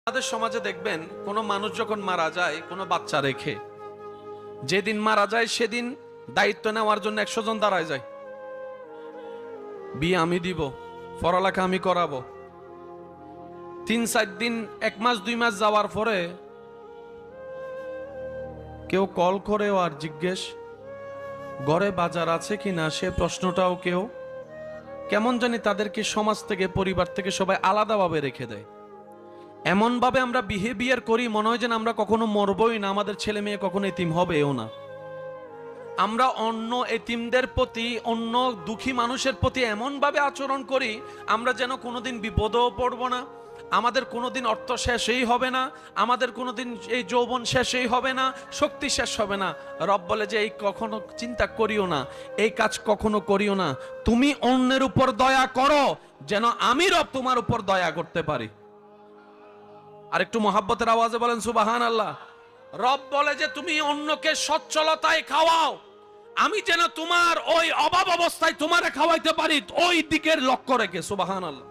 আমাদের সমাজে দেখবেন কোনো মানুষ যখন মারা যায় কোনো বাচ্চা রেখে, যেদিন মারা যায় সেদিন দায়িত্ব নেওয়ার জন্য 100 জন দাঁড়ায় যায়। বিয়ে আমি দিব, পড়ালেখা আমি করাবো। 3-4 দিন, 1 মাস 2 মাস যাওয়ার পরে কেউ কল করেও আর জিজ্ঞেস ঘরে বাজার আছে কিনা সে প্রশ্নটাও কেউ, কেমন জানি তাদেরকে সমাজ থেকে, পরিবার থেকে সবাই আলাদাভাবে রেখে দেয়। এমন ভাবে আমরা বিহেভিয়ার করি, মনে হয় যেন আমরা কখনো মরবই না, আমাদের ছেলে মেয়ে কখনো এতিম হবেও না। আমরা অন্য এতিমদের প্রতি, অন্য দুঃখী মানুষের প্রতি এমন ভাবে আচরণ করি আমরা যেন কোনোদিন বিপদেও পড়ব না, আমাদের কোনোদিন অর্থ শেষই হবে না, আমাদের কোনোদিন এই যৌবন শেষই হবে না, শক্তি শেষ হবে না। রব বলে যে এই কখনো চিন্তা করিও না, এই কাজ কখনো করিও না, তুমি অন্যের উপর দয়া করো যেন আমি রব তোমার উপর দয়া করতে পারি। আর একটু মহাব্বতের আওয়াজে বলেন সুবহানাল্লাহ। রব বলে যে তুমি অন্যকে সচ্ছলতায় খাওয়াও, আমি যেন তোমার ওই অভাব অবস্থায় তোমারে খাওয়াইতে পারি, ওই দিকের লক্ষ্য রেখে। সুবহানাল্লাহ।